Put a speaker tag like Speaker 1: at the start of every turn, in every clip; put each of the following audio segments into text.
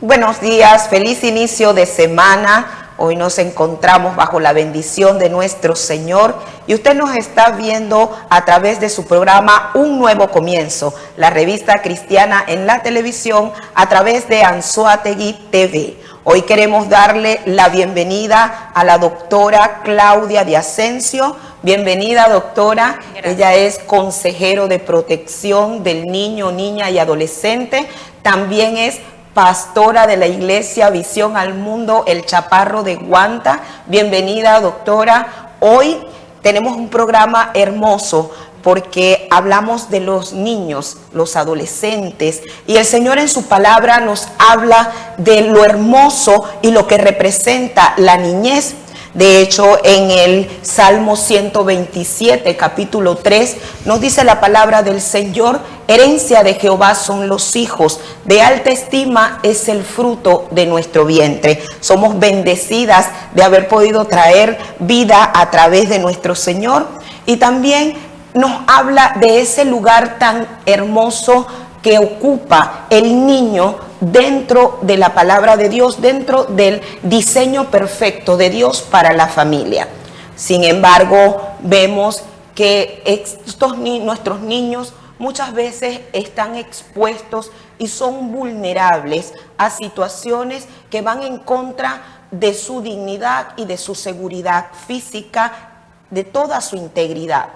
Speaker 1: Buenos días, feliz inicio de semana. Hoy nos encontramos bajo la bendición de nuestro Señor y usted nos está viendo a través de su programa Un Nuevo Comienzo, la revista cristiana en la televisión a través de Anzoátegui TV. Hoy queremos darle la bienvenida a la doctora Claudia de Asensio. Bienvenida, doctora. Gracias. Ella es consejero de protección del niño, niña y adolescente. También es pastora de la iglesia Visión al Mundo, El Chaparro de Guanta. Bienvenida, doctora. Hoy tenemos un programa hermoso porque hablamos de los niños, los adolescentes, y el Señor en su palabra nos habla de lo hermoso y lo que representa la niñez. De hecho, en el Salmo 127, capítulo 3, nos dice la palabra del Señor: herencia de Jehová son los hijos, de alta estima es el fruto de nuestro vientre. Somos bendecidas de haber podido traer vida a través de nuestro Señor. Y también nos habla de ese lugar tan hermoso que ocupa el niño dentro de la palabra de Dios, dentro del diseño perfecto de Dios para la familia. Sin embargo, vemos que nuestros niños muchas veces están expuestos y son vulnerables a situaciones que van en contra de su dignidad y de su seguridad física, de toda su integridad.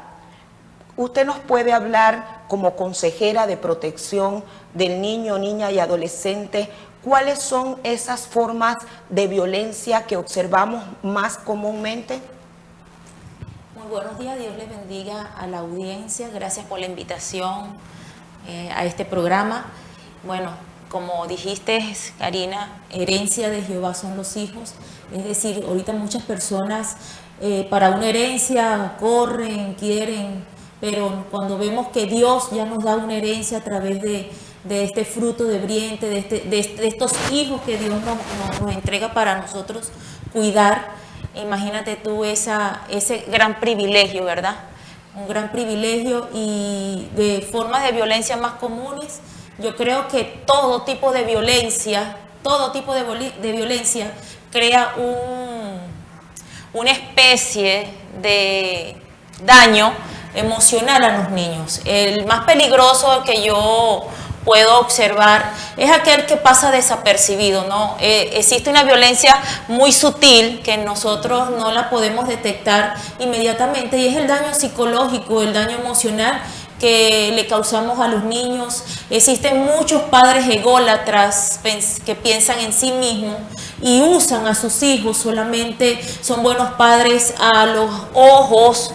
Speaker 1: Usted nos puede hablar como consejera de protección del niño, niña y adolescente, ¿cuáles son esas formas de violencia que observamos más comúnmente?
Speaker 2: Muy buenos días, Dios les bendiga a la audiencia. Gracias por la invitación a este programa. Bueno, como dijiste, Karina, herencia de Jehová son los hijos. Es decir, ahorita muchas personas para una herencia corren, quieren, pero cuando vemos que Dios ya nos da una herencia a través de este fruto de vientre, de estos hijos que Dios nos entrega para nosotros cuidar, imagínate tú ese gran privilegio, ¿verdad? Un gran privilegio. Y de formas de violencia más comunes, yo creo que todo tipo de violencia crea una especie de daño emocional a los niños. El más peligroso que yo puedo observar es aquel que pasa desapercibido, ¿no? Existe una violencia muy sutil que nosotros no la podemos detectar inmediatamente, y es el daño psicológico, el daño emocional que le causamos a los niños. Existen muchos padres ególatras que piensan en sí mismos y usan a sus hijos, solamente son buenos padres a los ojos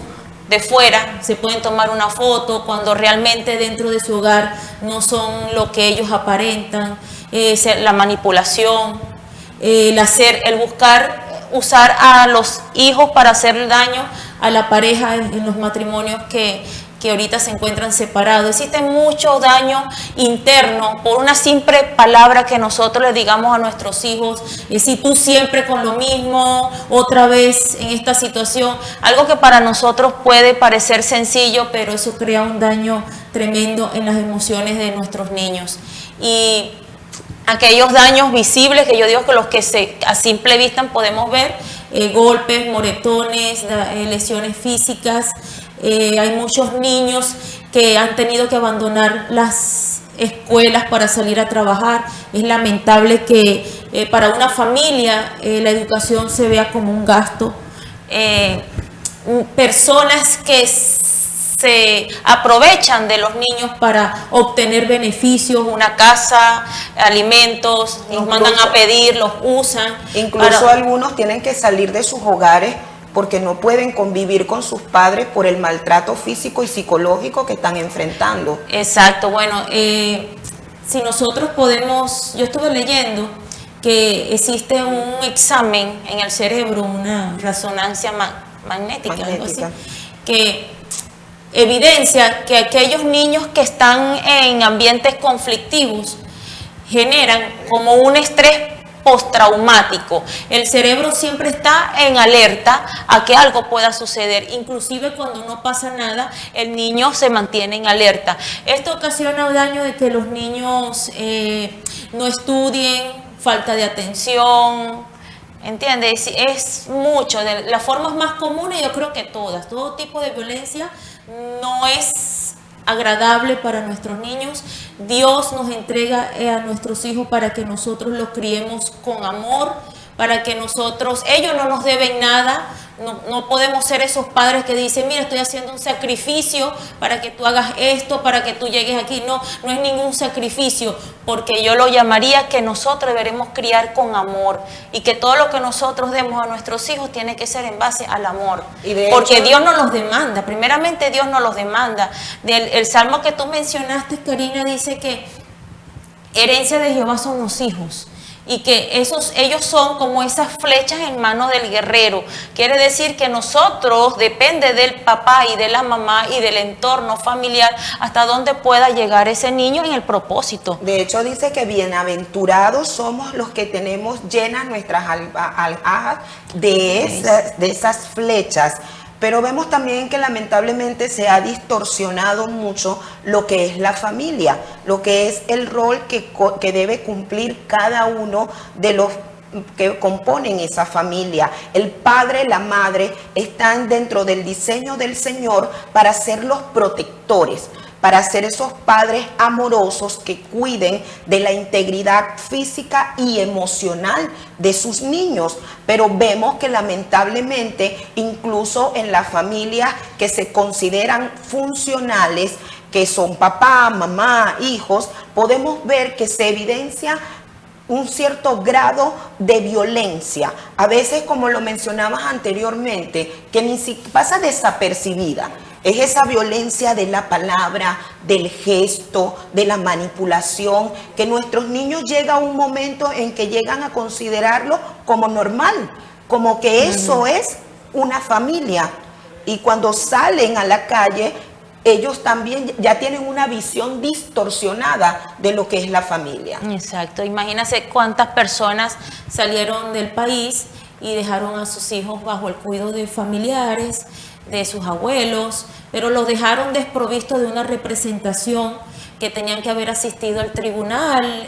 Speaker 2: de fuera, se pueden tomar una foto cuando realmente dentro de su hogar no son lo que ellos aparentan. La manipulación, el usar a los hijos para hacer daño a la pareja en los matrimonios que ahorita se encuentran separados. Existe mucho daño interno por una simple palabra que nosotros le digamos a nuestros hijos: si tú siempre con lo mismo, otra vez en esta situación. Algo que para nosotros puede parecer sencillo, pero eso crea un daño tremendo en las emociones de nuestros niños. Y aquellos daños visibles, que yo digo que los que a simple vista podemos ver, golpes, moretones, lesiones físicas. Hay muchos niños que han tenido que abandonar las escuelas para salir a trabajar. Es lamentable que para una familia la educación se vea como un gasto. Personas que se aprovechan de los niños para obtener beneficios, una casa, alimentos, los mandan a pedir, los usan.
Speaker 1: Incluso algunos tienen que salir de sus hogares porque no pueden convivir con sus padres por el maltrato físico y psicológico que están enfrentando.
Speaker 2: Exacto. Bueno, si nosotros podemos, yo estuve leyendo que existe un examen en el cerebro, una resonancia magnética. Algo así, que evidencia que aquellos niños que están en ambientes conflictivos generan como un estrés postraumático. El cerebro siempre está en alerta a que algo pueda suceder. Inclusive cuando no pasa nada, el niño se mantiene en alerta. Esto ocasiona daño de que los niños no estudien, falta de atención, ¿entiendes? Es mucho. De las formas más comunes, yo creo que todas. Todo tipo de violencia no es agradable para nuestros niños. Dios nos entrega a nuestros hijos para que nosotros los criemos con amor, para que ellos no nos deben nada. No podemos ser esos padres que dicen, mira, estoy haciendo un sacrificio para que tú hagas esto, para que tú llegues aquí. No es ningún sacrificio, porque yo lo llamaría que nosotros deberemos criar con amor, y que todo lo que nosotros demos a nuestros hijos tiene que ser en base al amor. Porque Dios nos los demanda, primeramente Dios nos los demanda. El salmo que tú mencionaste, Karina, dice que herencia de Jehová son los hijos. Y que ellos son como esas flechas en manos del guerrero. Quiere decir que nosotros, depende del papá y de la mamá y del entorno familiar, hasta dónde pueda llegar ese niño en el propósito.
Speaker 1: De hecho, dice que bienaventurados somos los que tenemos llenas nuestras alhajas de esas flechas. Pero vemos también que lamentablemente se ha distorsionado mucho lo que es la familia, lo que es el rol que debe cumplir cada uno de los que componen esa familia. El padre, la madre están dentro del diseño del Señor para ser los protectores, para ser esos padres amorosos que cuiden de la integridad física y emocional de sus niños. Pero vemos que lamentablemente, incluso en las familias que se consideran funcionales, que son papá, mamá, hijos, podemos ver que se evidencia un cierto grado de violencia, a veces, como lo mencionabas anteriormente, que ni siquiera pasa desapercibida. Es esa violencia de la palabra, del gesto, de la manipulación, que nuestros niños llega a un momento en que llegan a considerarlo como normal, como que eso es una familia. Y cuando salen a la calle, ellos también ya tienen una visión distorsionada de lo que es la familia.
Speaker 2: Exacto. Imagínense cuántas personas salieron del país y dejaron a sus hijos bajo el cuidado de familiares, de sus abuelos, pero los dejaron desprovistos de una representación, que tenían que haber asistido al tribunal,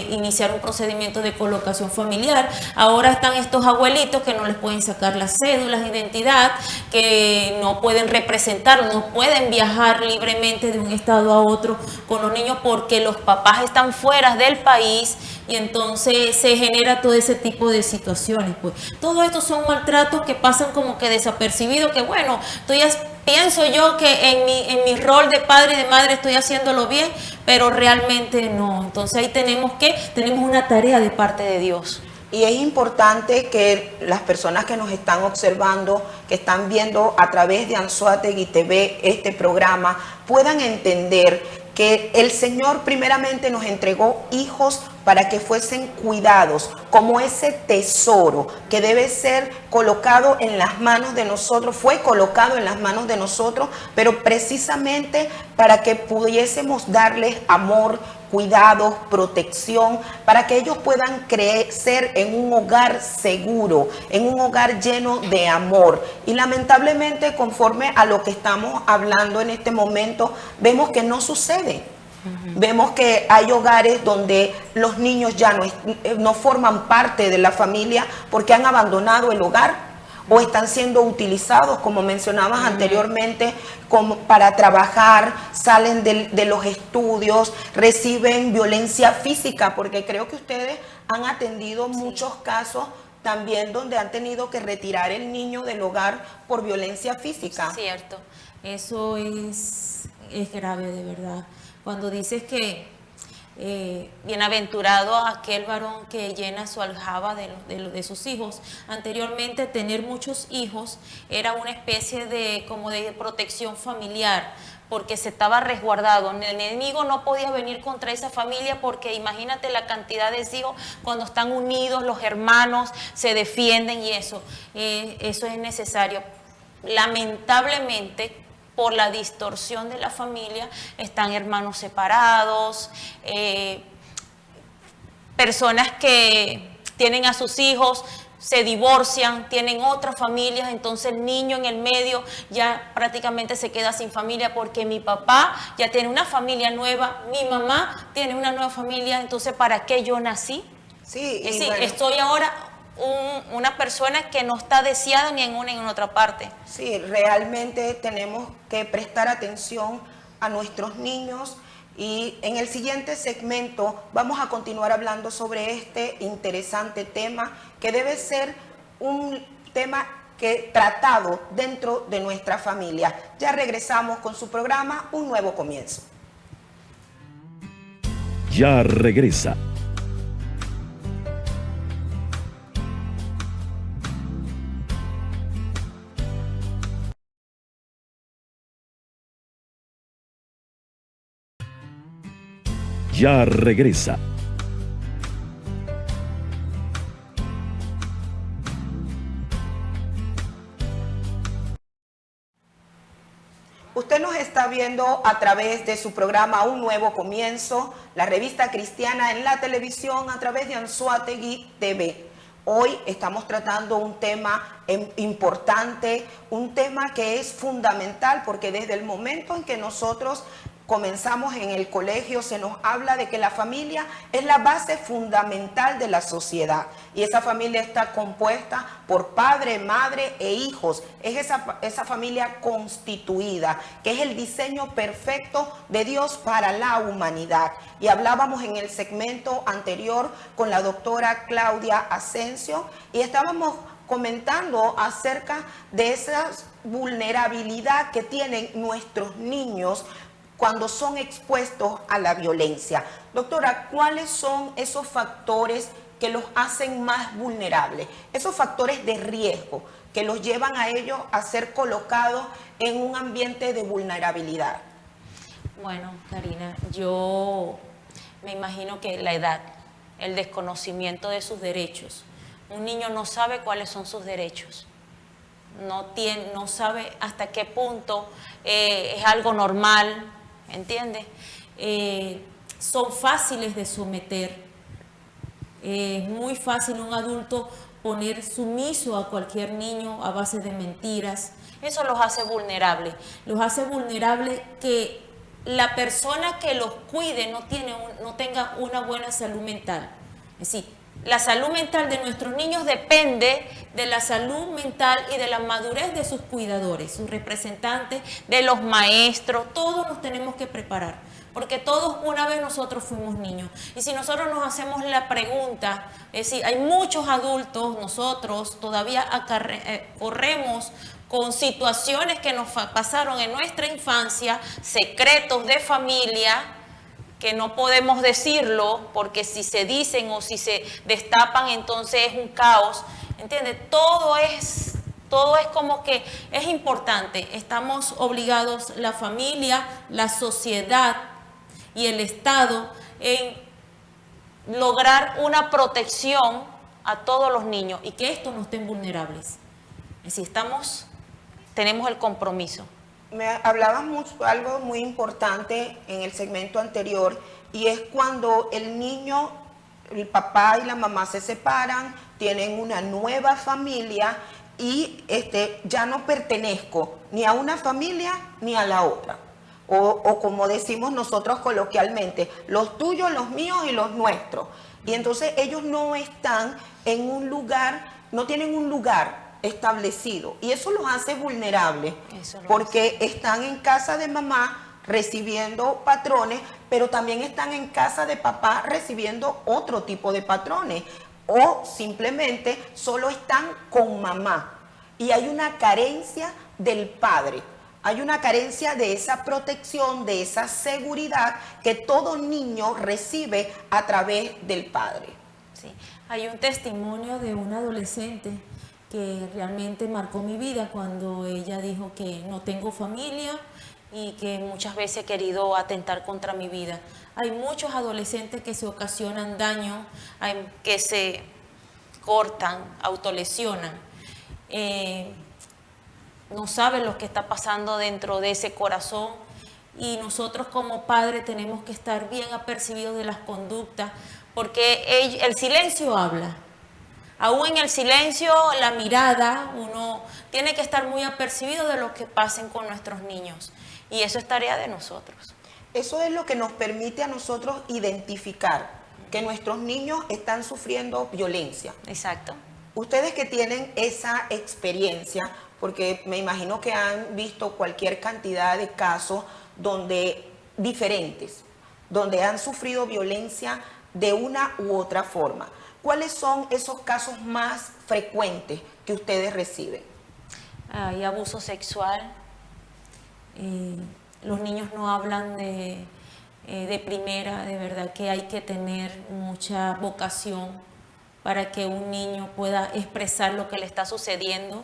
Speaker 2: iniciar un procedimiento de colocación familiar. Ahora están estos abuelitos que no les pueden sacar las cédulas de identidad, que no pueden representar, no pueden viajar libremente de un estado a otro con los niños porque los papás están fuera del país, y entonces se genera todo ese tipo de situaciones. Pues todo esto son maltratos que pasan como que desapercibidos, que bueno, pienso yo que en mi rol de padre y de madre estoy haciéndolo bien, pero realmente no. Entonces ahí tenemos una tarea de parte de Dios.
Speaker 1: Y es importante que las personas que nos están observando, que están viendo a través de Anzoátegui TV este programa, puedan entender que el Señor primeramente nos entregó hijos para que fuesen cuidados, como ese tesoro que debe ser colocado en las manos de nosotros, fue colocado en las manos de nosotros, pero precisamente para que pudiésemos darles amor, cuidados, protección, para que ellos puedan crecer en un hogar seguro, en un hogar lleno de amor. Y lamentablemente, conforme a lo que estamos hablando en este momento, vemos que no sucede. Vemos que hay hogares donde los niños ya no forman parte de la familia porque han abandonado el hogar o están siendo utilizados, como mencionabas anteriormente, para trabajar, salen de los estudios, reciben violencia física, porque creo que ustedes han atendido muchos casos también donde han tenido que retirar el niño del hogar por violencia física.
Speaker 2: Cierto, eso es grave, de verdad. Cuando dices que bienaventurado aquel varón que llena su aljaba de sus hijos. Anteriormente, tener muchos hijos era una especie de protección familiar, porque se estaba resguardado. El enemigo no podía venir contra esa familia, porque imagínate la cantidad de hijos, cuando están unidos los hermanos se defienden, y eso es necesario. Lamentablemente, por la distorsión de la familia, están hermanos separados, personas que tienen a sus hijos, se divorcian, tienen otras familias, entonces el niño en el medio ya prácticamente se queda sin familia porque mi papá ya tiene una familia nueva, mi mamá tiene una nueva familia, entonces ¿para qué yo nací?
Speaker 1: Sí,
Speaker 2: Es
Speaker 1: y
Speaker 2: decir,
Speaker 1: bueno,
Speaker 2: estoy ahora una persona que no está deseada ni en una ni en otra parte.
Speaker 1: sí, realmente tenemos que prestar atención a nuestros niños y en el siguiente segmento vamos a continuar hablando sobre este interesante tema que debe ser un tema que tratado dentro de nuestra familia. Ya regresamos con su programa Un Nuevo Comienzo.
Speaker 3: Ya regresa. Ya regresa.
Speaker 1: Usted nos está viendo a través de su programa Un Nuevo Comienzo, la revista cristiana en la televisión a través de Anzoátegui TV. Hoy estamos tratando un tema importante, un tema que es fundamental porque desde el momento en que nosotros comenzamos en el colegio se nos habla de que la familia es la base fundamental de la sociedad y esa familia está compuesta por padre, madre e hijos. Es esa familia constituida que es el diseño perfecto de Dios para la humanidad. Y hablábamos en el segmento anterior con la doctora Claudia Asensio y estábamos comentando acerca de esa vulnerabilidad que tienen nuestros niños cuando son expuestos a la violencia. Doctora, ¿cuáles son esos factores que los hacen más vulnerables? Esos factores de riesgo que los llevan a ellos a ser colocados en un ambiente de vulnerabilidad.
Speaker 2: Bueno, Karina, yo me imagino que la edad, el desconocimiento de sus derechos. Un niño no sabe cuáles son sus derechos. No sabe hasta qué punto es algo normal, ¿entiendes? Son fáciles de someter. Es muy fácil un adulto poner sumiso a cualquier niño a base de mentiras. Eso los hace vulnerables. Los hace vulnerables que la persona que los cuide no tenga una buena salud mental. Es decir, la salud mental de nuestros niños depende de la salud mental y de la madurez de sus cuidadores, sus representantes, de los maestros. Todos nos tenemos que preparar, porque todos una vez nosotros fuimos niños. Y si nosotros nos hacemos la pregunta, es decir, hay muchos adultos, nosotros todavía corremos con situaciones que nos pasaron en nuestra infancia, secretos de familia, que no podemos decirlo porque si se dicen o si se destapan entonces es un caos, ¿entiendes? Todo es como que es importante. Estamos obligados, la familia, la sociedad y el Estado, en lograr una protección a todos los niños y que estos no estén vulnerables. Es decir, tenemos el compromiso.
Speaker 1: Me hablabas algo muy importante en el segmento anterior y es cuando el niño, el papá y la mamá se separan, tienen una nueva familia y ya no pertenezco ni a una familia ni a la otra. O como decimos nosotros coloquialmente, los tuyos, los míos y los nuestros. Y entonces ellos no están en un lugar, no tienen un lugar establecido y eso los hace vulnerables porque están en casa de mamá recibiendo patrones, pero también están en casa de papá recibiendo otro tipo de patrones o simplemente solo están con mamá y hay una carencia del padre. Hay una carencia de esa protección, de esa seguridad que todo niño recibe a través del padre.
Speaker 2: Sí. Hay un testimonio de una adolescente que realmente marcó mi vida cuando ella dijo que no tengo familia y que muchas veces he querido atentar contra mi vida. Hay muchos adolescentes que se ocasionan daño, que se cortan, autolesionan. No saben lo que está pasando dentro de ese corazón y nosotros como padres tenemos que estar bien apercibidos de las conductas porque el silencio habla. Aún en el silencio, la mirada, uno tiene que estar muy apercibido de lo que pasen con nuestros niños. Y eso es tarea de nosotros.
Speaker 1: Eso es lo que nos permite a nosotros identificar que nuestros niños están sufriendo violencia.
Speaker 2: Exacto.
Speaker 1: Ustedes que tienen esa experiencia, porque me imagino que han visto cualquier cantidad de casos diferentes, donde han sufrido violencia de una u otra forma. ¿Cuáles son esos casos más frecuentes que ustedes reciben?
Speaker 2: Hay abuso sexual. Los niños no hablan de primera, de verdad que hay que tener mucha vocación para que un niño pueda expresar lo que le está sucediendo.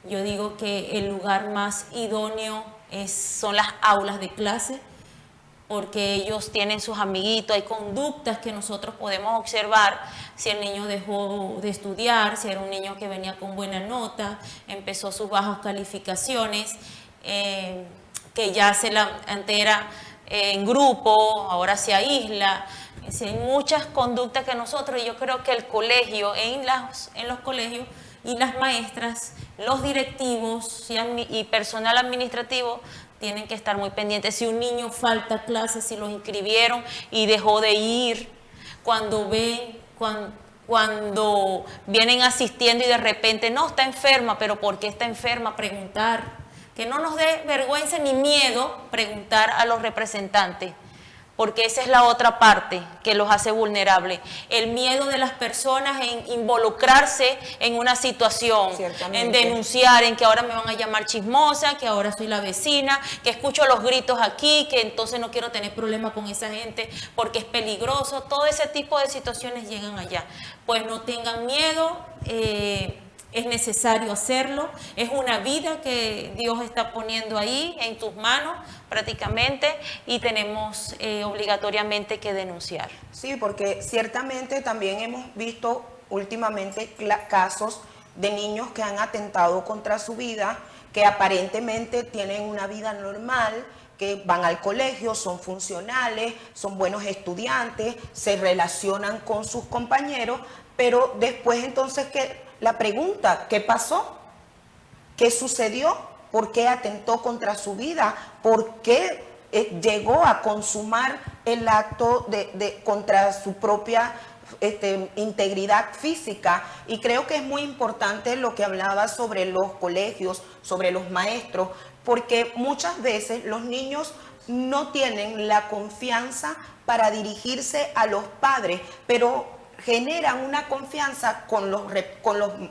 Speaker 2: Yo digo que el lugar más idóneo son las aulas de clase, porque ellos tienen sus amiguitos, hay conductas que nosotros podemos observar, si el niño dejó de estudiar, si era un niño que venía con buena nota, empezó sus bajas calificaciones, que ya se la entera en grupo, ahora se aísla. Hay muchas conductas que nosotros, yo creo que el colegio, en los colegios y las maestras, los directivos y personal administrativo tienen que estar muy pendientes. Si un niño falta a clases, si los inscribieron y dejó de ir, cuando vienen asistiendo y de repente, no, está enferma, pero ¿por qué está enferma? Preguntar. Que no nos dé vergüenza ni miedo preguntar a los representantes, porque esa es la otra parte que los hace vulnerables. El miedo de las personas en involucrarse en una situación, en denunciar, en que ahora me van a llamar chismosa, que ahora soy la vecina, que escucho los gritos aquí, que entonces no quiero tener problema con esa gente porque es peligroso. Todo ese tipo de situaciones llegan allá. Pues no tengan miedo. Es necesario hacerlo, es una vida que Dios está poniendo ahí en tus manos prácticamente y tenemos obligatoriamente que denunciar.
Speaker 1: Sí, porque ciertamente también hemos visto últimamente casos de niños que han atentado contra su vida, que aparentemente tienen una vida normal, que van al colegio, son funcionales, son buenos estudiantes, se relacionan con sus compañeros, pero después entonces la pregunta, ¿qué pasó? ¿Qué sucedió? ¿Por qué atentó contra su vida? ¿Por qué llegó a consumar el acto contra su propia integridad física? Y creo que es muy importante lo que hablaba sobre los colegios, sobre los maestros, porque muchas veces los niños no tienen la confianza para dirigirse a los padres, pero generan una confianza con los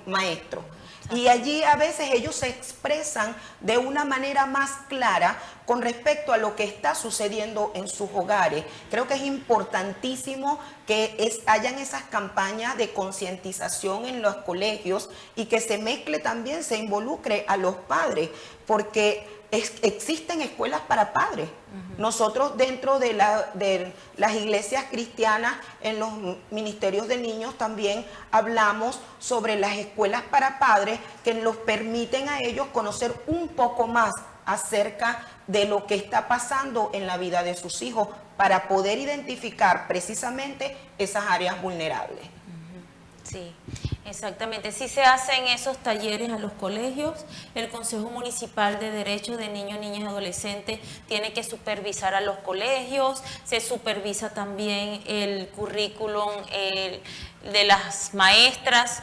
Speaker 1: maestros. Y allí a veces ellos se expresan de una manera más clara con respecto a lo que está sucediendo en sus hogares. Creo que es importantísimo que hayan esas campañas de concientización en los colegios y que se mezcle también, se involucre a los padres, porque existen escuelas para padres. Nosotros dentro de las iglesias cristianas, en los ministerios de niños también hablamos sobre las escuelas para padres que los permiten a ellos conocer un poco más acerca de lo que está pasando en la vida de sus hijos para poder identificar precisamente esas áreas vulnerables.
Speaker 2: Sí, exactamente. Sí se hacen esos talleres a los colegios. El Consejo Municipal de Derechos de Niños, Niñas y Adolescentes tiene que supervisar a los colegios. Se supervisa también el currículum de las maestras.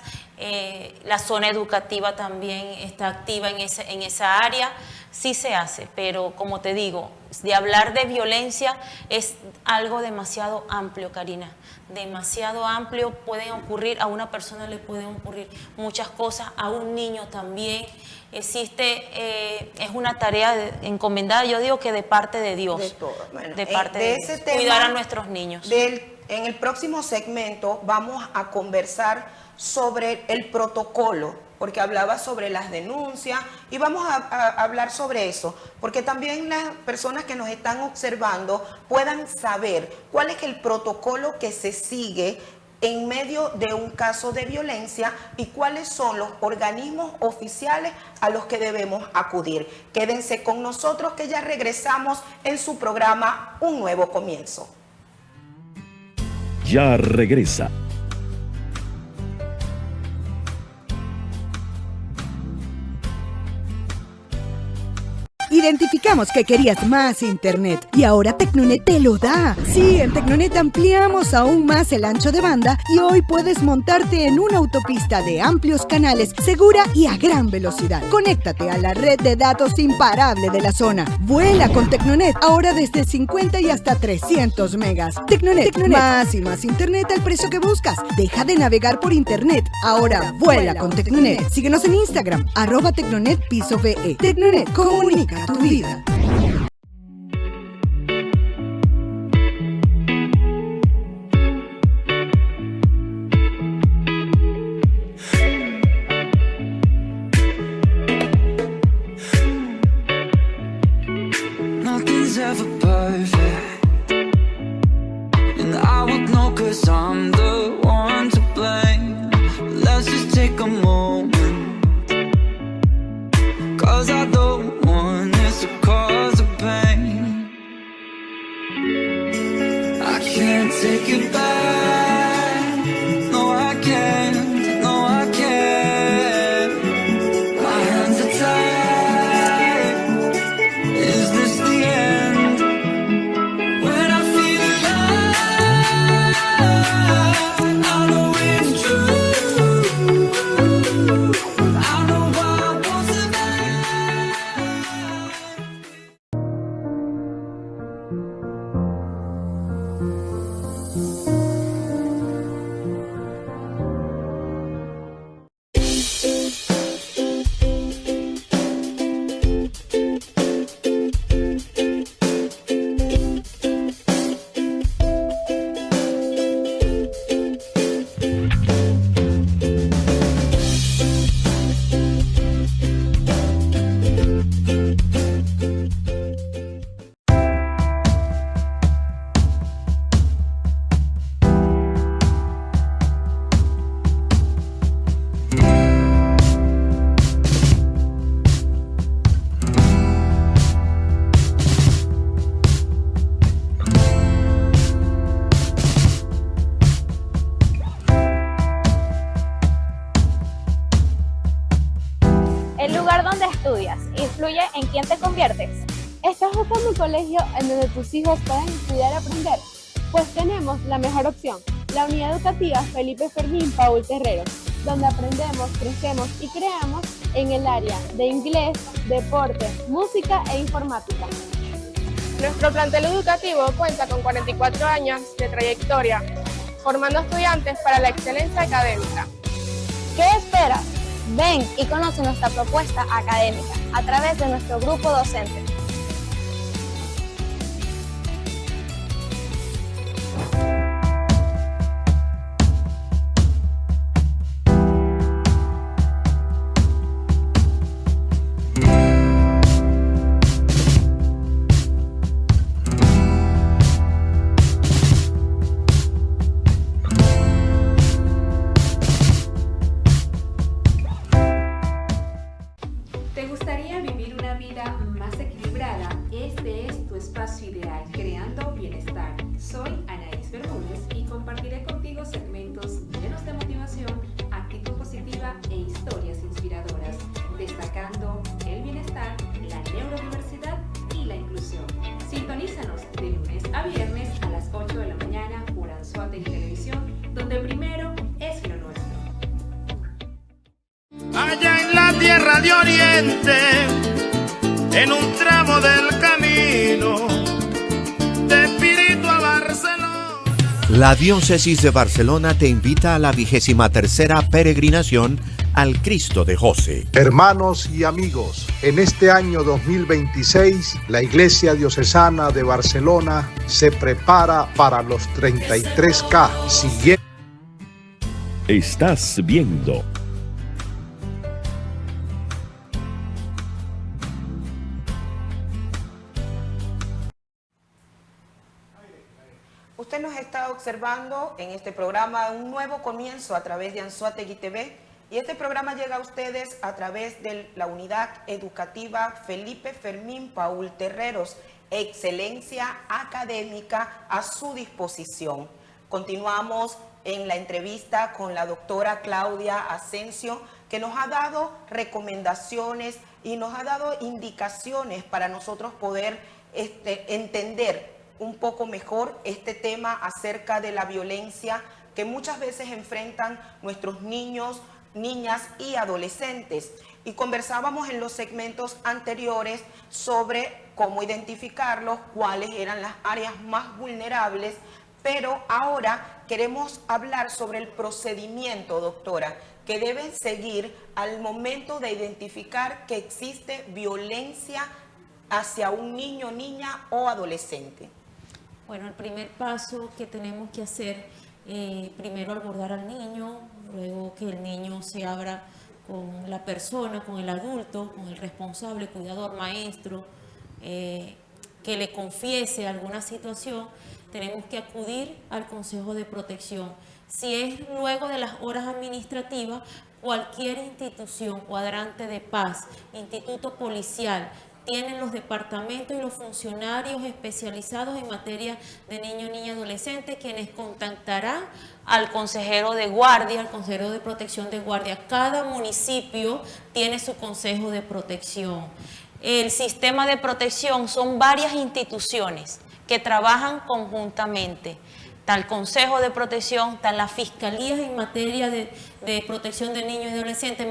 Speaker 2: La zona educativa también está activa en esa área. Sí se hace, pero como te digo, de hablar de violencia es algo demasiado amplio, Karina. Demasiado amplio, pueden ocurrir, a una persona le pueden ocurrir muchas cosas, a un niño también. Es una tarea encomendada, yo digo que de parte de Dios.
Speaker 1: De todo. Bueno,
Speaker 2: de parte de
Speaker 1: ese
Speaker 2: Dios,
Speaker 1: tema,
Speaker 2: cuidar a nuestros niños.
Speaker 1: En el próximo segmento vamos a conversar sobre el protocolo, porque hablaba sobre las denuncias y vamos a hablar sobre eso, porque también las personas que nos están observando puedan saber cuál es el protocolo que se sigue en medio de un caso de violencia y cuáles son los organismos oficiales a los que debemos acudir. Quédense con nosotros que ya regresamos en su programa Un Nuevo Comienzo.
Speaker 3: Ya regresa.
Speaker 4: explicamos que querías más internet y ahora Tecnonet te lo da. Sí, en Tecnonet ampliamos aún más el ancho de banda y hoy puedes montarte en una autopista de amplios canales, segura y a gran velocidad. Conéctate a la red de datos imparable de la zona. Vuela con Tecnonet, ahora desde 50 y hasta 300 megas. Tecnonet, más y más internet al precio que buscas. Deja de navegar por internet, ahora vuela con Tecnonet. Síguenos en Instagram, @TecnonetPisoVE. Tecnonet, comunica tu vida.
Speaker 5: Nothing's ever perfect, and I would know 'cause I'm the one to blame. Let's just take a moment, 'cause I don't want this to cause a pain. I can't take it back, no I can't, no I can't. My hands are tied, is this the end? When I feel alive, I know it's true, I know I won't survive.
Speaker 6: El lugar donde estudias influye en quién te conviertes.
Speaker 7: ¿Estás buscando un colegio en donde tus hijos puedan estudiar y aprender? Pues tenemos la mejor opción, la Unidad Educativa Felipe Fermín Paul Terreros, donde aprendemos, crecemos y creamos en el área de inglés, deporte, música e informática.
Speaker 8: Nuestro plantel educativo cuenta con 44 años de trayectoria, formando estudiantes para la excelencia académica.
Speaker 6: ¿Qué esperas? Ven y conoce nuestra propuesta académica a través de nuestro grupo docente.
Speaker 9: ¿Te gustaría vivir una vida más equilibrada? Este es tu espacio ideal, creando bienestar. Soy Anaís Bermúdez y compartiré contigo segmentos llenos de motivación, actitud positiva e historias inspiradoras, destacando el bienestar, la neurodiversidad y la inclusión. Sintonízanos de lunes a viernes a las 8 de la mañana por Anzoátegui Televisión, donde primero es lo nuestro.
Speaker 10: Allá en la tierra de Oriente, en un tramo del camino, de Espíritu a Barcelona.
Speaker 11: La Diócesis de Barcelona te invita a la 23ª peregrinación al Cristo de José.
Speaker 12: Hermanos y amigos, en este año 2026, la Iglesia Diocesana de Barcelona se prepara para los 33K. Siguiente.
Speaker 3: Estás viendo
Speaker 1: Usted nos está observando en este programa un nuevo comienzo a través de Anzoátegui TV, y este programa llega a ustedes a través de la Unidad Educativa Felipe Fermín Paul Terreros, excelencia académica a su disposición. Continuamos en la entrevista con la doctora Claudia Asensio, que nos ha dado recomendaciones y nos ha dado indicaciones para nosotros poder entender un poco mejor este tema acerca de la violencia que muchas veces enfrentan nuestros niños, niñas y adolescentes. Y conversábamos en los segmentos anteriores sobre cómo identificarlos, cuáles eran las áreas más vulnerables, pero ahora queremos hablar sobre el procedimiento, doctora, que deben seguir al momento de identificar que existe violencia hacia un niño, niña o adolescente.
Speaker 2: Bueno, el primer paso que tenemos que hacer, primero abordar al niño, luego que el niño se abra con la persona, con el adulto, con el responsable, cuidador, maestro, que le confiese alguna situación, tenemos que acudir al Consejo de Protección. Si es luego de las horas administrativas, cualquier institución, cuadrante de paz, instituto policial, tienen los departamentos y los funcionarios especializados en materia de niño, niña, adolescente, quienes contactarán al consejero de guardia, al consejero de protección de guardia. Cada municipio tiene su consejo de protección. El sistema de protección son varias instituciones que trabajan conjuntamente. Está el Consejo de Protección, están las fiscalías en materia de protección de niños y adolescentes,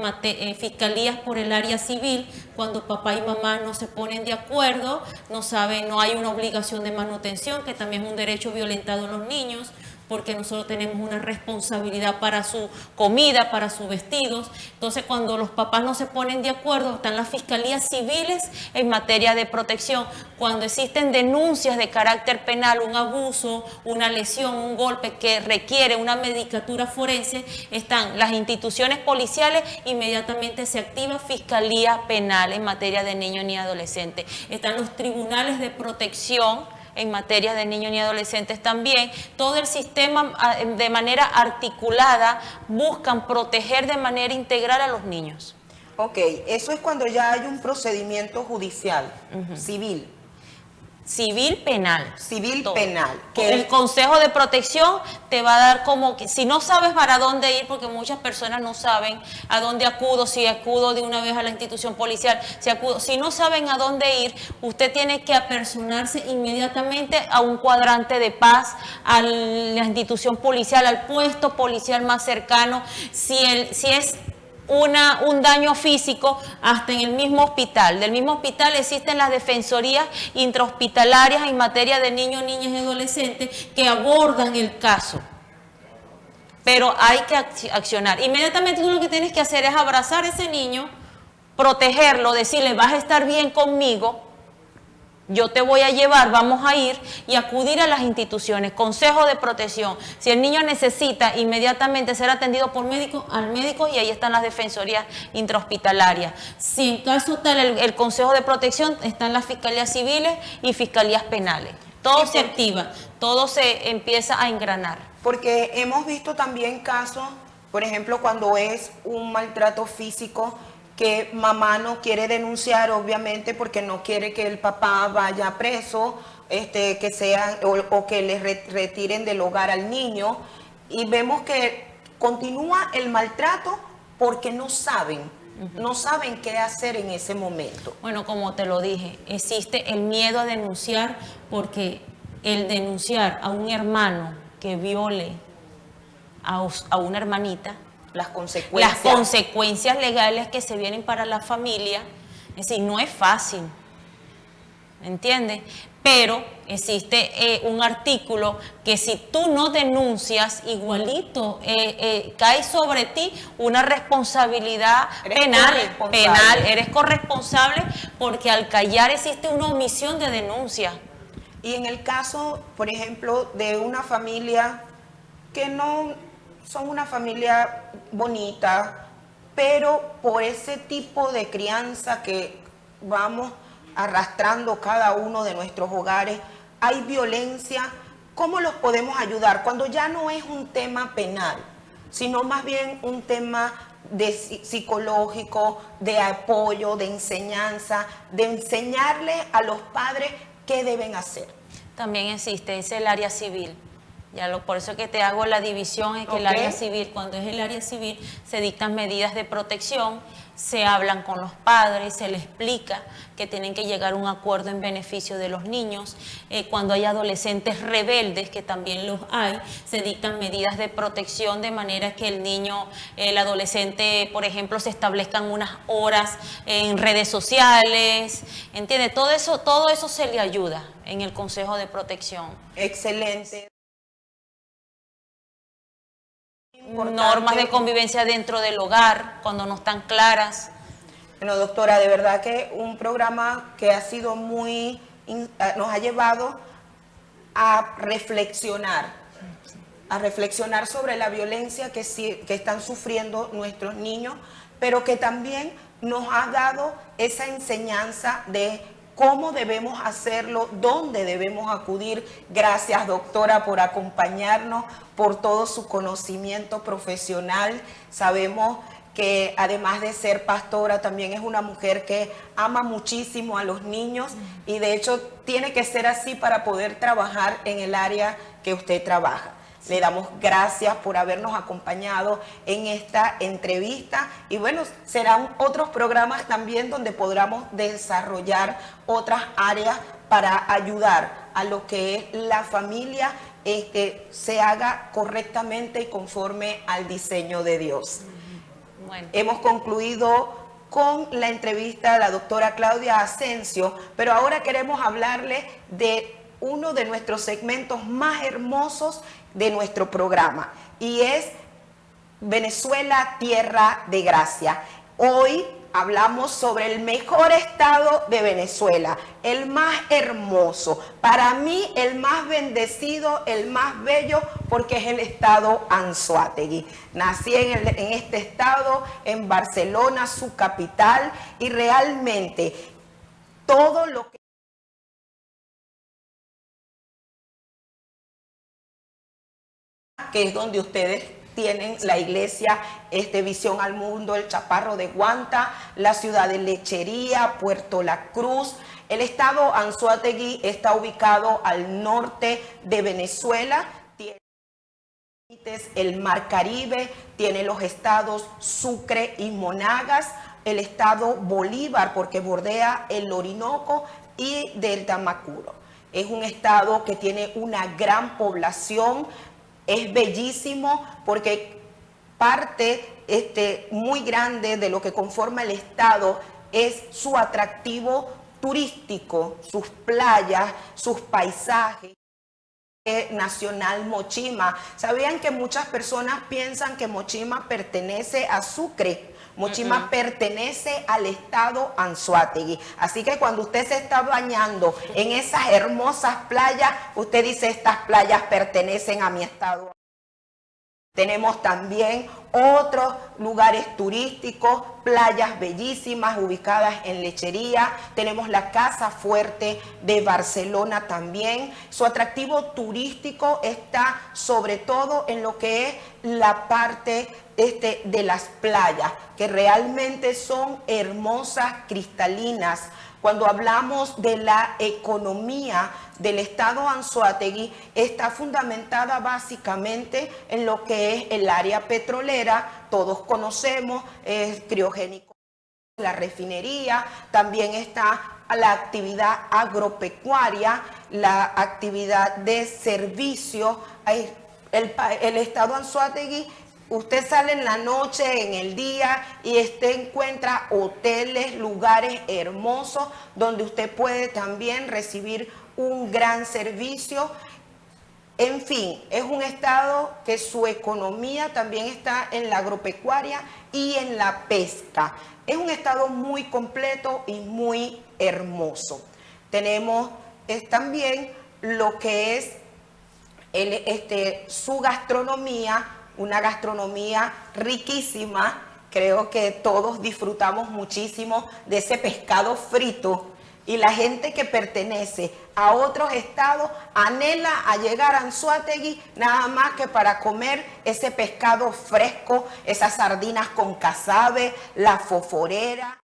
Speaker 2: fiscalías por el área civil, cuando papá y mamá no se ponen de acuerdo, no hay una obligación de manutención, que también es un derecho violentado en los niños, porque nosotros tenemos una responsabilidad para su comida, para sus vestidos. Entonces, cuando los papás no se ponen de acuerdo, están las fiscalías civiles en materia de protección. Cuando existen denuncias de carácter penal, un abuso, una lesión, un golpe que requiere una medicatura forense, están las instituciones policiales, inmediatamente se activa Fiscalía Penal en materia de niños ni adolescentes. Están los tribunales de protección en materia de niños y adolescentes también. Todo el sistema de manera articulada buscan proteger de manera integral a los niños.
Speaker 1: Ok, eso es cuando ya hay un procedimiento judicial, civil.
Speaker 2: Civil, penal.
Speaker 1: Civil,
Speaker 2: todo.
Speaker 1: penal.
Speaker 2: El Consejo de Protección te va a dar como que, si no sabes para dónde ir, porque muchas personas no saben a dónde acudo, si acudo de una vez a la institución policial, si no saben a dónde ir, usted tiene que apersonarse inmediatamente a un cuadrante de paz, a la institución policial, al puesto policial más cercano. Si es un daño físico, hasta en el mismo hospital. Del mismo hospital existen las defensorías intrahospitalarias en materia de niños, niñas y adolescentes que abordan el caso. Pero hay que accionar. Inmediatamente tú lo que tienes que hacer es abrazar a ese niño, protegerlo, decirle, vas a estar bien conmigo, yo te voy a llevar, vamos a ir, y acudir a las instituciones, Consejo de Protección. Si el niño necesita inmediatamente ser atendido por médico, al médico, y ahí están las defensorías intrahospitalarias. Si en caso tal el Consejo de Protección, están las fiscalías civiles y fiscalías penales. Todo se activa, todo se empieza a engranar.
Speaker 1: Porque hemos visto también casos, por ejemplo, cuando es un maltrato físico, que mamá no quiere denunciar, obviamente, porque no quiere que el papá vaya preso, que sea, o que le retiren del hogar al niño, y vemos que continúa el maltrato porque no saben qué hacer en ese momento.
Speaker 2: Bueno, como te lo dije, existe el miedo a denunciar, porque el denunciar a un hermano que viole a una hermanita, las consecuencias legales que se vienen para la familia, es decir, no es fácil, ¿entiendes? Pero existe un artículo que si tú no denuncias, igualito cae sobre ti una responsabilidad penal, eres corresponsable, porque al callar existe una omisión de denuncia.
Speaker 1: Y en el caso, por ejemplo, de una familia que no son una familia bonita, pero por ese tipo de crianza que vamos arrastrando cada uno de nuestros hogares, hay violencia, ¿cómo los podemos ayudar? Cuando ya no es un tema penal, sino más bien un tema psicológico, de apoyo, de enseñanza, de enseñarle a los padres qué deben hacer.
Speaker 2: También existe, es el área civil. Por eso que te hago la división en que el área civil, cuando es el área civil, se dictan medidas de protección, se hablan con los padres, se les explica que tienen que llegar a un acuerdo en beneficio de los niños. Cuando hay adolescentes rebeldes, que también los hay, se dictan medidas de protección de manera que el niño, el adolescente, por ejemplo, se establezcan unas horas en redes sociales, ¿entiende? Todo eso se le ayuda en el Consejo de Protección.
Speaker 1: Excelente.
Speaker 2: Normas de convivencia dentro del hogar, cuando no están claras.
Speaker 1: Bueno, doctora, de verdad que un programa que ha sido nos ha llevado a reflexionar sobre la violencia que están sufriendo nuestros niños, pero que también nos ha dado esa enseñanza de cómo debemos hacerlo, dónde debemos acudir. Gracias, doctora, por acompañarnos, por todo su conocimiento profesional. Sabemos que además de ser pastora, también es una mujer que ama muchísimo a los niños y de hecho tiene que ser así para poder trabajar en el área que usted trabaja. Le damos gracias por habernos acompañado en esta entrevista y bueno, serán otros programas también donde podamos desarrollar otras áreas para ayudar a lo que es la familia se haga correctamente y conforme al diseño de Dios. Bueno. Hemos concluido con la entrevista a la doctora Claudia Asensio, pero ahora queremos hablarle de uno de nuestros segmentos más hermosos de nuestro programa y es Venezuela, Tierra de Gracia. Hoy hablamos sobre el mejor estado de Venezuela, el más hermoso, para mí el más bendecido, el más bello, porque es el estado Anzoátegui. Nací en este estado, en Barcelona, su capital, y realmente todo lo que es donde ustedes tienen la iglesia Visión al Mundo, el Chaparro de Guanta, la ciudad de Lechería, Puerto La Cruz. El estado Anzoátegui está ubicado al norte de Venezuela, tiene el Mar Caribe, tiene los estados Sucre y Monagas, el estado Bolívar porque bordea el Orinoco y Delta Macuro. Es un estado que tiene una gran población. Es bellísimo porque parte muy grande de lo que conforma el estado es su atractivo turístico, sus playas, sus paisajes. Nacional Mochima. ¿Sabían que muchas personas piensan que Mochima pertenece a Sucre? Mochima pertenece al estado Anzoátegui. Así que cuando usted se está bañando en esas hermosas playas, usted dice, estas playas pertenecen a mi estado. Tenemos también otros lugares turísticos, playas bellísimas ubicadas en Lechería. Tenemos la Casa Fuerte de Barcelona también. Su atractivo turístico está sobre todo en lo que es la parte de las playas, que realmente son hermosas, cristalinas. Cuando hablamos de la economía del estado Anzoátegui, está fundamentada básicamente en lo que es el área petrolera. Todos conocemos, es Criogénico, la refinería, también está la actividad agropecuaria, la actividad de servicios. El estado Anzoátegui, usted sale en la noche, en el día, y usted encuentra hoteles, lugares hermosos, donde usted puede también recibir un gran servicio. En fin, es un estado que su economía también está en la agropecuaria y en la pesca. Es un estado muy completo y muy hermoso. Tenemos también lo que es su gastronomía, una gastronomía riquísima. Creo que todos disfrutamos muchísimo de ese pescado frito y la gente que pertenece a otros estados anhela a llegar a Anzoátegui nada más que para comer ese pescado fresco, esas sardinas con casabe, la foforera.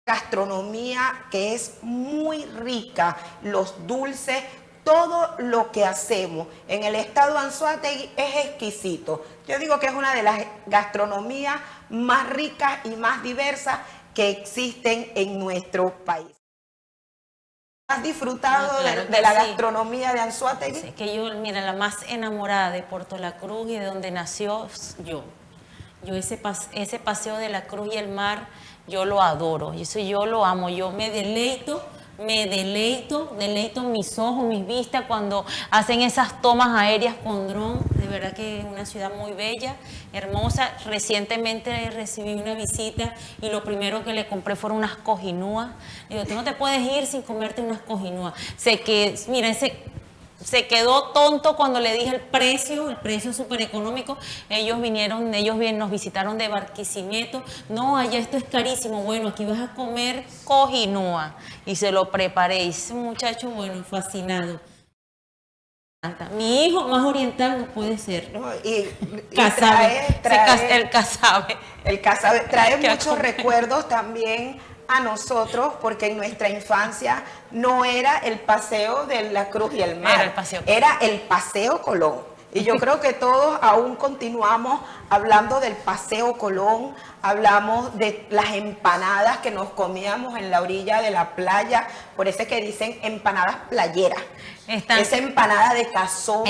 Speaker 1: Gastronomía que es muy rica, los dulces todo lo que hacemos en el estado Anzoátegui es exquisito. Yo digo que es una de las gastronomías más ricas y más diversas que existen en nuestro país. ¿Has disfrutado de la gastronomía de Anzoátegui?
Speaker 2: Sí, que yo, mira, la más enamorada de Puerto La Cruz y de donde nació yo. Yo ese paseo de la Cruz y el mar, yo lo adoro. Y eso yo lo amo. Yo me deleito mis ojos, mis vistas cuando hacen esas tomas aéreas con dron. De verdad que es una ciudad muy bella, hermosa. Recientemente recibí una visita y lo primero que le compré fueron unas cojinúas. Digo, tú no te puedes ir sin comerte unas cojinúas. Mira, se quedó tonto cuando le dije el precio súper económico. Ellos nos visitaron de Barquisimeto. No, allá esto es carísimo. Bueno, aquí vas a comer cojinúa. Y se lo preparé. Y ese muchacho, bueno, fascinado. Mi hijo más oriental no puede ser.
Speaker 1: No,
Speaker 2: el casabe.
Speaker 1: El casabe trae muchos recuerdos también a nosotros, porque en nuestra infancia no era el paseo de la Cruz y el mar, era el Paseo Colón. Y yo creo que todos aún continuamos hablando del Paseo Colón, hablamos de las empanadas que nos comíamos en la orilla de la playa, por eso es que dicen empanadas playeras. Esa empanada de cazón.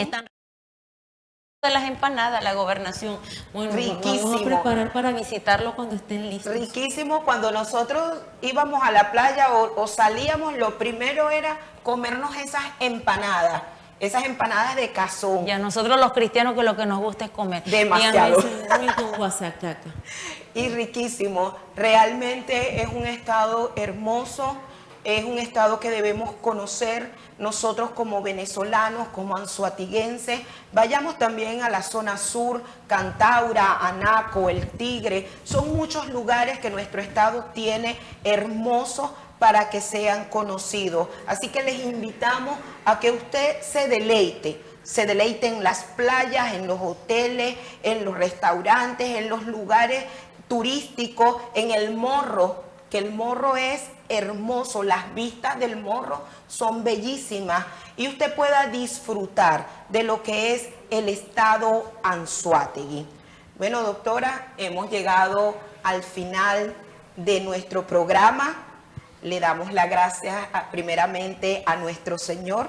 Speaker 2: De las empanadas, la gobernación. Bueno,
Speaker 1: riquísimo.
Speaker 2: Vamos a preparar para visitarlo cuando estén listos.
Speaker 1: Riquísimo. Cuando nosotros íbamos a la playa o salíamos, lo primero era comernos esas empanadas de cazón.
Speaker 2: Y a nosotros los cristianos que lo que nos gusta es comer.
Speaker 1: Demasiado.
Speaker 2: Y
Speaker 1: y riquísimo. Realmente es un estado hermoso, es un estado que debemos conocer. Nosotros como venezolanos, como anzoatiguenses, vayamos también a la zona sur, Cantaura, Anaco, El Tigre. Son muchos lugares que nuestro estado tiene hermosos para que sean conocidos. Así que les invitamos a que usted se deleite en las playas, en los hoteles, en los restaurantes, en los lugares turísticos, en el Morro, que el Morro es hermoso, las vistas del Morro son bellísimas y usted pueda disfrutar de lo que es el estado Anzoátegui. Bueno, doctora, hemos llegado al final de nuestro programa. Le damos las gracias primeramente a nuestro Señor,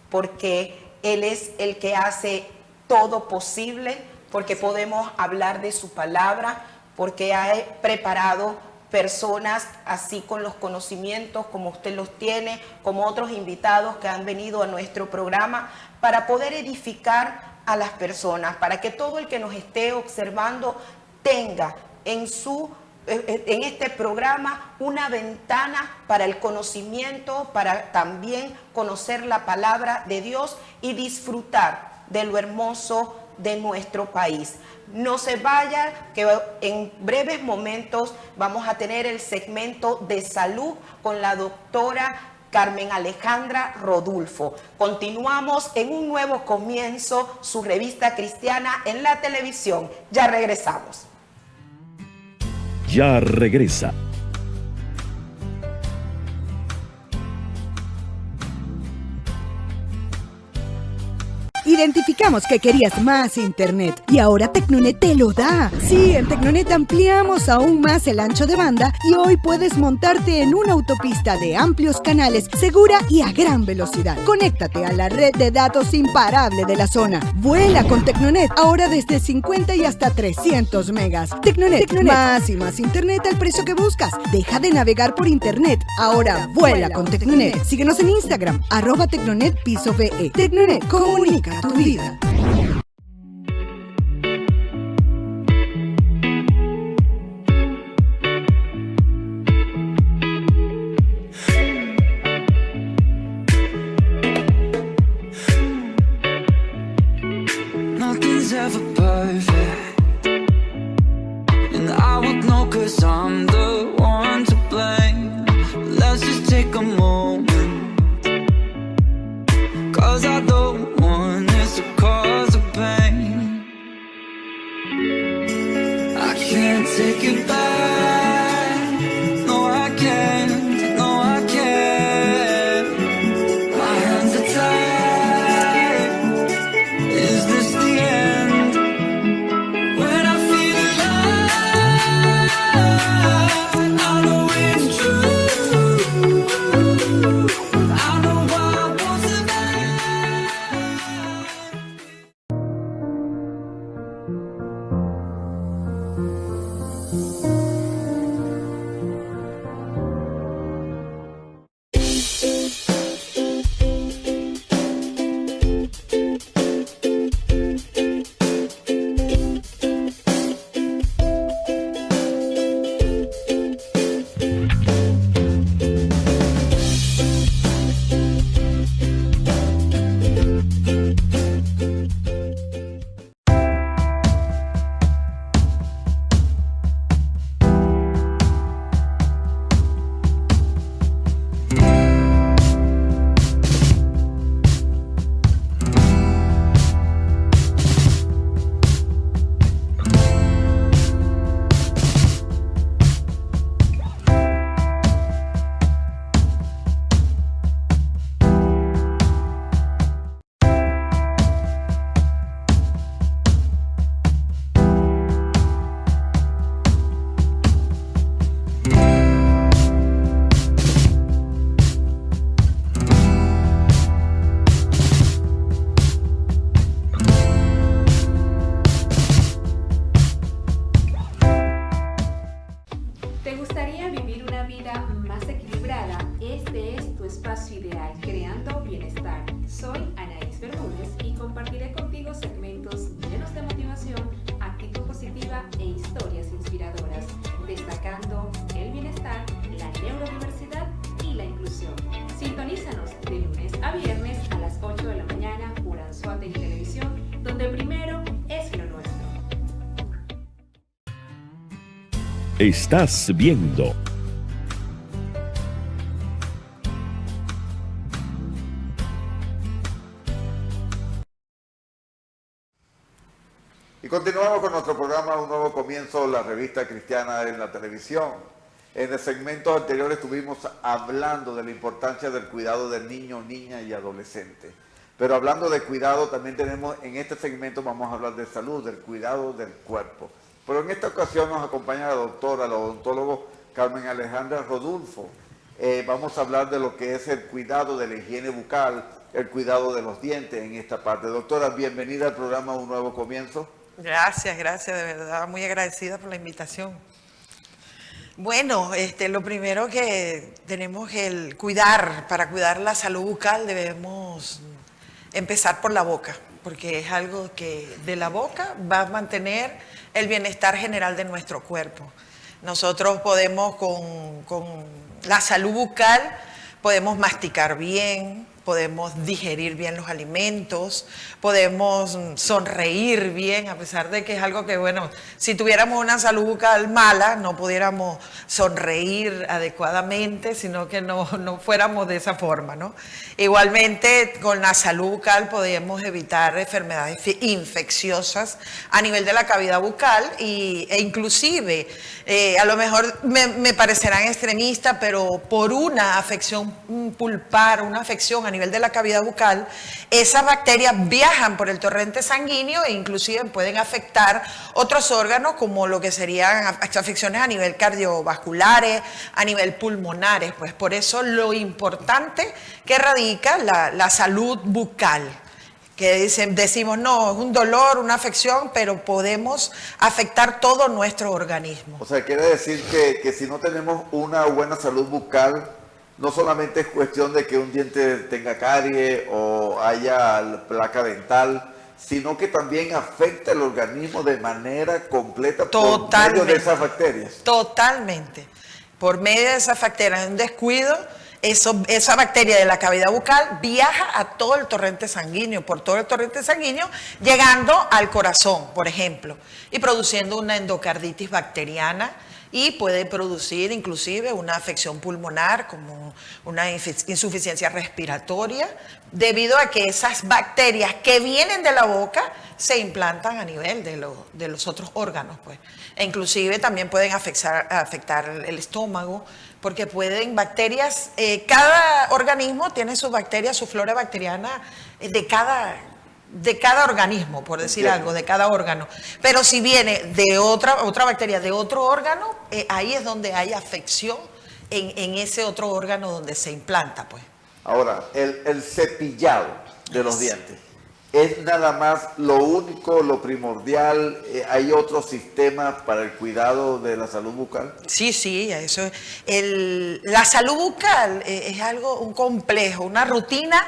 Speaker 1: porque Él es el que hace todo posible, porque podemos hablar de su palabra, porque ha preparado personas así con los conocimientos como usted los tiene, como otros invitados que han venido a nuestro programa, para poder edificar a las personas, para que todo el que nos esté observando tenga en este programa una ventana para el conocimiento, para también conocer la palabra de Dios y disfrutar de lo hermoso de nuestro país. No se vaya, que en breves momentos vamos a tener el segmento de salud con la doctora Carmen Alejandra Rodulfo. Continuamos en un nuevo comienzo, su revista cristiana en la televisión. Ya regresamos.
Speaker 3: Ya regresa.
Speaker 4: Identificamos que querías más internet y ahora Tecnonet te lo da. Sí, en Tecnonet ampliamos aún más el ancho de banda y hoy puedes montarte en una autopista de amplios canales, segura y a gran velocidad. Conéctate a la red de datos imparable de la zona. Vuela con Tecnonet, ahora desde 50 y hasta 300 megas. Tecnonet, más y más internet al precio que buscas. Deja de navegar por internet, ahora vuela con Tecnonet. Síguenos en Instagram, @TecnonetPisoVE. Tecnonet, comunica tu vida.
Speaker 5: Nothing's ever perfect, and I would know 'cause I'm the one to blame. Let's just take a moment, 'cause I don't want this to cause a pain. I can't take it back, no I can't, no I can't. My hands are tied.
Speaker 9: a viernes a las 8 de la mañana por Anzoátegui Televisión, donde primero es lo nuestro.
Speaker 3: Estás viendo
Speaker 13: y continuamos con nuestro programa Un Nuevo Comienzo, la revista cristiana en la televisión. En el segmento anterior estuvimos hablando de la importancia del cuidado del niño, niña y adolescente. Pero hablando de cuidado, también tenemos, en este segmento vamos a hablar de salud, del cuidado del cuerpo. Pero en esta ocasión nos acompaña la odontólogo Carmen Alejandra Rodulfo. Vamos a hablar de lo que es el cuidado de la higiene bucal, el cuidado de los dientes en esta parte. Doctora, bienvenida al programa Un Nuevo Comienzo.
Speaker 14: Gracias, de verdad, muy agradecida por la invitación. Bueno, lo primero que tenemos el cuidar, para cuidar la salud bucal debemos empezar por la boca, porque es algo que de la boca va a mantener el bienestar general de nuestro cuerpo. Nosotros podemos con la salud bucal, podemos masticar bien, podemos digerir bien los alimentos, podemos sonreír bien, a pesar de que es algo que, bueno, si tuviéramos una salud bucal mala, no pudiéramos sonreír adecuadamente, sino que no fuéramos de esa forma, ¿no? Igualmente, con la salud bucal podemos evitar enfermedades infecciosas a nivel de la cavidad bucal e inclusive, a lo mejor me parecerán extremistas, pero por una afección pulpar, una afección a nivel de la cavidad bucal, esas bacterias viajan por el torrente sanguíneo e inclusive pueden afectar otros órganos como lo que serían afecciones a nivel cardiovasculares, a nivel pulmonares. Pues por eso lo importante que radica la salud bucal. Que decimos, no, es un dolor, una afección, pero podemos afectar todo nuestro organismo.
Speaker 13: O sea, quiere decir que si no tenemos una buena salud bucal, no solamente es cuestión de que un diente tenga carie o haya placa dental, sino que también afecta el organismo de manera completa por medio de esas bacterias. Totalmente.
Speaker 14: Por medio de esas bacterias, un descuido, esa bacteria de la cavidad bucal viaja a todo el torrente sanguíneo, por todo el torrente sanguíneo, llegando al corazón, por ejemplo, y produciendo una endocarditis bacteriana, y puede producir inclusive una afección pulmonar como una insuficiencia respiratoria debido a que esas bacterias que vienen de la boca se implantan a nivel de los otros órganos, pues. E inclusive también pueden afectar el estómago porque pueden bacterias, cada organismo tiene sus bacterias, su flora bacteriana de cada organismo, por decir algo, de cada órgano. Pero si viene de otra bacteria de otro órgano, ahí es donde hay afección en ese otro órgano donde se implanta, pues.
Speaker 13: Ahora, el cepillado de los dientes, ¿es nada más lo único, lo primordial? ¿Hay otros sistemas para el cuidado de la salud bucal?
Speaker 14: Sí, eso. La salud bucal es algo, un complejo, una rutina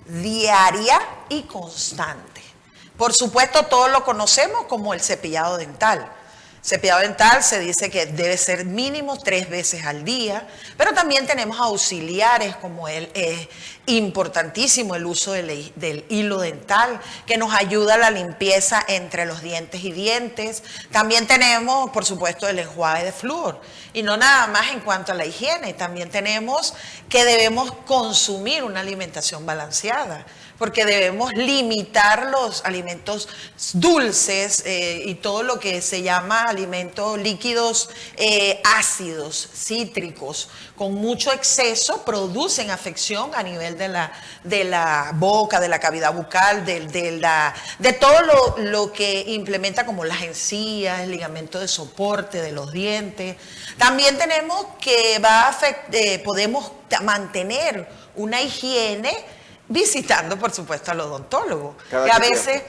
Speaker 14: diaria y constante. Por supuesto, todos lo conocemos como el cepillado dental. Cepillado dental se dice que debe ser mínimo 3 veces al día, pero también tenemos auxiliares como es importantísimo el uso del hilo dental, que nos ayuda a la limpieza entre los dientes y dientes. También tenemos, por supuesto, el enjuague de flúor. Y no nada más en cuanto a la higiene, también tenemos que debemos consumir una alimentación balanceada, porque debemos limitar los alimentos dulces y todo lo que se llama alimentos líquidos ácidos, cítricos, con mucho exceso producen afección a nivel de la boca, de la cavidad bucal, de todo lo que implementa como las encías, el ligamento de soporte de los dientes. También tenemos que podemos mantener una higiene visitando, por supuesto, al odontólogo. Que a veces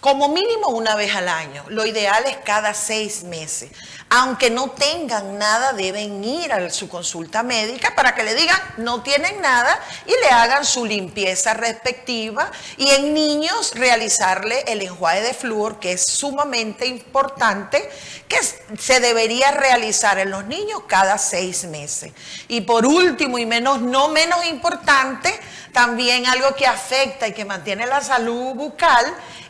Speaker 14: como mínimo una vez al año. Lo ideal es cada 6 meses. Aunque no tengan nada, deben ir a su consulta médica para que le digan no tienen nada y le hagan su limpieza respectiva. Y en niños realizarle el enjuague de flúor, que es sumamente importante, que se debería realizar en los niños cada 6 meses. Y por último y no menos importante, también algo que afecta y que mantiene la salud bucal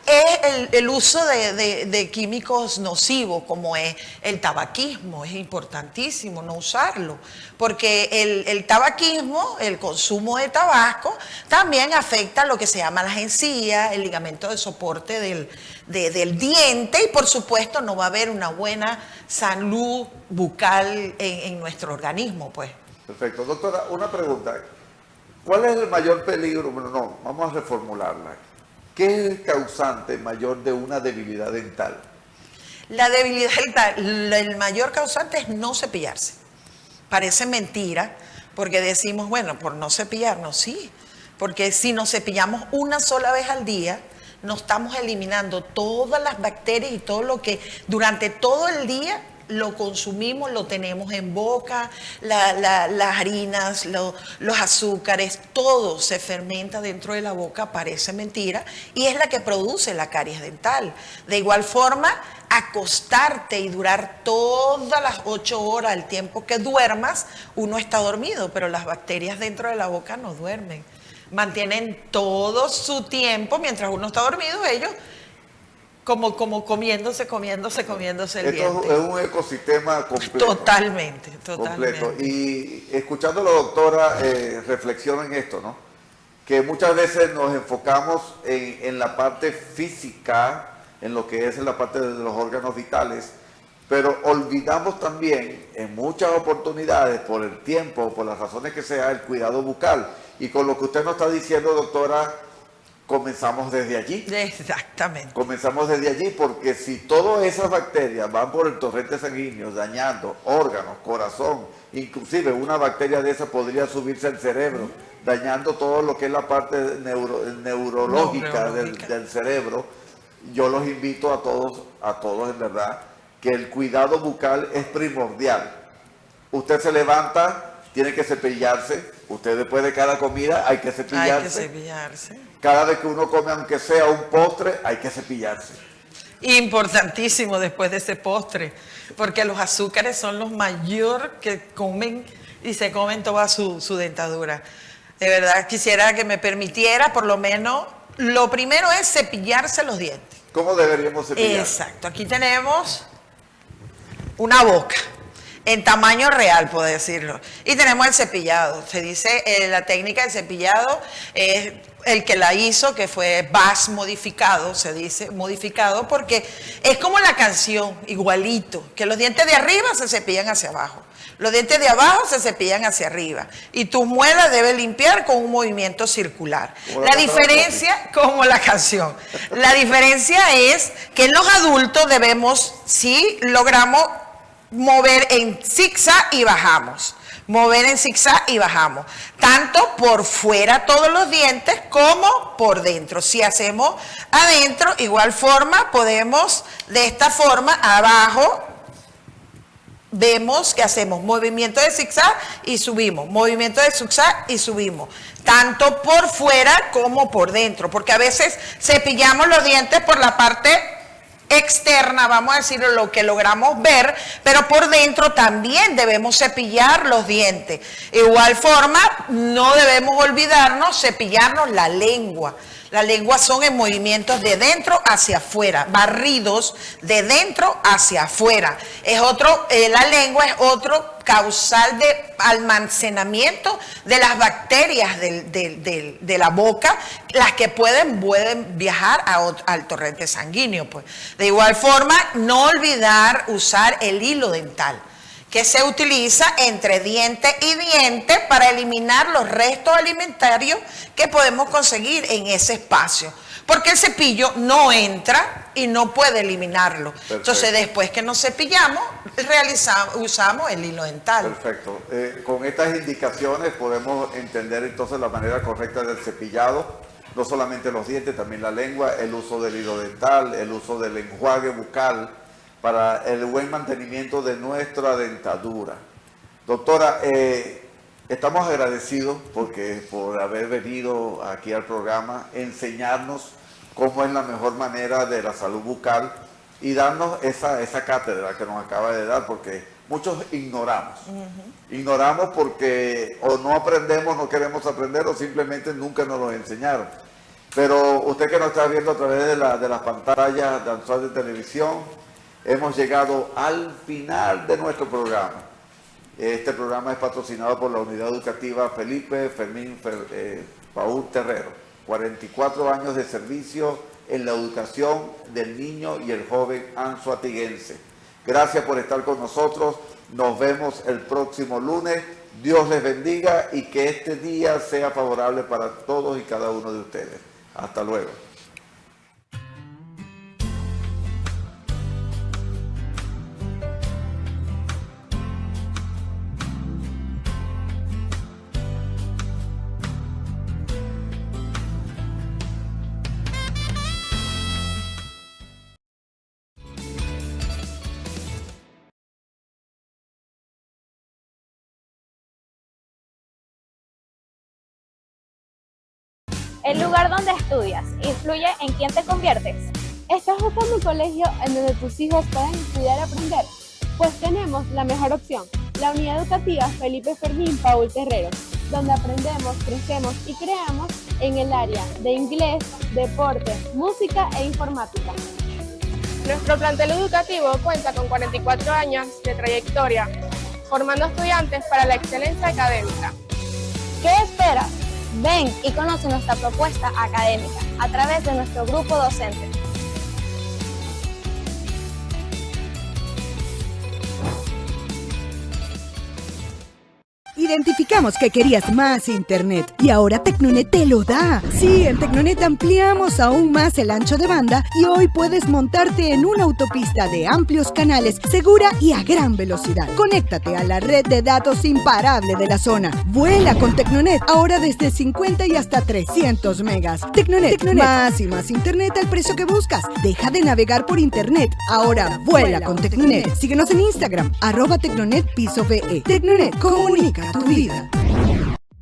Speaker 14: es el uso de químicos nocivos, como es el tabaquismo. Es importantísimo no usarlo, porque el tabaquismo, el consumo de tabaco, también afecta lo que se llama las encías, el ligamento de soporte del diente, y por supuesto no va a haber una buena salud bucal en nuestro organismo, pues.
Speaker 13: Perfecto. Doctora, una pregunta. ¿Cuál es el mayor peligro? Bueno, no, vamos a reformularla. ¿Qué es el causante mayor de una debilidad dental?
Speaker 14: La debilidad dental, el mayor causante es no cepillarse. Parece mentira, porque decimos, bueno, por no cepillarnos, sí. Porque si nos cepillamos una sola vez al día, nos estamos eliminando todas las bacterias y todo lo que durante todo el día lo consumimos, lo tenemos en boca, las harinas, los azúcares, todo se fermenta dentro de la boca, parece mentira, y es la que produce la caries dental. De igual forma, acostarte y durar todas las 8 horas, el tiempo que duermas, uno está dormido, pero las bacterias dentro de la boca no duermen. Mantienen todo su tiempo, mientras uno está dormido, ellos como comiéndose el diente.
Speaker 13: Esto es un ecosistema completo.
Speaker 14: Totalmente.
Speaker 13: Completo. Y escuchando a la doctora, reflexiona en esto, ¿no? Que muchas veces nos enfocamos en la parte física, en lo que es en la parte de los órganos vitales, pero olvidamos también en muchas oportunidades, por el tiempo, por las razones que sea, el cuidado bucal. Y con lo que usted nos está diciendo, doctora, comenzamos desde allí.
Speaker 14: Exactamente.
Speaker 13: Comenzamos desde allí, porque si todas esas bacterias van por el torrente sanguíneo dañando órganos, corazón, inclusive una bacteria de esa podría subirse al cerebro, dañando todo lo que es la parte neurológica del cerebro. Yo los invito a todos en verdad, que el cuidado bucal es primordial. Usted se levanta, tiene que cepillarse. Usted después de cada comida hay que cepillarse.
Speaker 14: Hay que cepillarse.
Speaker 13: Cada vez que uno come, aunque sea un postre, hay que cepillarse.
Speaker 14: Importantísimo después de ese postre, porque los azúcares son los mayores que comen y se comen toda su dentadura. De verdad, quisiera que me permitiera, por lo menos, lo primero es cepillarse los dientes.
Speaker 13: ¿Cómo deberíamos cepillar?
Speaker 14: Exacto, aquí tenemos una boca. En tamaño real, puedo decirlo. Y tenemos el cepillado. Se dice, la técnica de cepillado es el que la hizo, que fue Bass modificado, se dice modificado, porque es como la canción, igualito, que los dientes de arriba se cepillan hacia abajo, los dientes de abajo se cepillan hacia arriba, y tus muelas debes limpiar con un movimiento circular. La diferencia, como la canción, la diferencia es que en los adultos debemos, si logramos mover en zigzag y bajamos. Mover en zigzag y bajamos. Tanto por fuera todos los dientes como por dentro. Si hacemos adentro, igual forma, podemos de esta forma, abajo, vemos que hacemos movimiento de zigzag y subimos. Movimiento de zigzag y subimos. Tanto por fuera como por dentro. Porque a veces cepillamos los dientes por la parte externa, vamos a decir, lo que logramos ver, pero por dentro también debemos cepillar los dientes. Igual forma, no debemos olvidarnos cepillarnos la lengua. La lengua son en movimientos de dentro hacia afuera, barridos de dentro hacia afuera. La lengua es otro causal de almacenamiento de las bacterias de la boca, las que pueden viajar al torrente sanguíneo. Pues. De igual forma, no olvidar usar el hilo dental, que se utiliza entre diente y diente para eliminar los restos alimentarios que podemos conseguir en ese espacio. Porque el cepillo no entra y no puede eliminarlo. Perfecto. Entonces, después que nos cepillamos, usamos el hilo dental.
Speaker 13: Perfecto. Con estas indicaciones podemos entender entonces la manera correcta del cepillado. no solamente los dientes, también la lengua, el uso del hilo dental, el uso del enjuague bucal para el buen mantenimiento de nuestra dentadura. Doctora, estamos agradecidos por haber venido aquí al programa, enseñarnos cómo es la mejor manera de la salud bucal y darnos esa cátedra que nos acaba de dar, porque muchos ignoramos. Ignoramos porque o no aprendemos, no queremos aprender, o simplemente nunca nos lo enseñaron. Pero usted que nos está viendo a través de las pantallas de televisión, hemos llegado al final de nuestro programa. Este programa es patrocinado por la Unidad Educativa Felipe Fermín Paúl Terrero. 44 años de servicio en la educación del niño y el joven anzoatiguense. Gracias por estar con nosotros. Nos vemos el próximo lunes. Dios les bendiga y que este día sea favorable para todos y cada uno de ustedes. Hasta luego.
Speaker 6: El lugar donde estudias influye en quién te conviertes.
Speaker 7: ¿Estás buscando un colegio en donde tus hijos puedan estudiar y aprender? Pues tenemos la mejor opción, la Unidad Educativa Felipe Fermín Paúl Terrero, donde aprendemos, crecemos y creamos en el área de inglés, deporte, música e informática.
Speaker 8: Nuestro plantel educativo cuenta con 44 años de trayectoria, formando estudiantes para la excelencia académica.
Speaker 6: ¿Qué esperas? Ven y conoce nuestra propuesta académica a través de nuestro grupo docente.
Speaker 4: Identificamos que querías más internet y ahora Tecnonet te lo da. Sí, en Tecnonet ampliamos aún más el ancho de banda y hoy puedes montarte en una autopista de amplios canales, segura y a gran velocidad. Conéctate a la red de datos imparable de la zona. Vuela con Tecnonet, ahora desde 50 y hasta 300 megas. Tecnonet, más y más internet al precio que buscas. Deja de navegar por internet, ahora vuela con Tecnonet. Síguenos en Instagram, @Tecnonet_PisoVE. Tecnonet, comunica tu vida.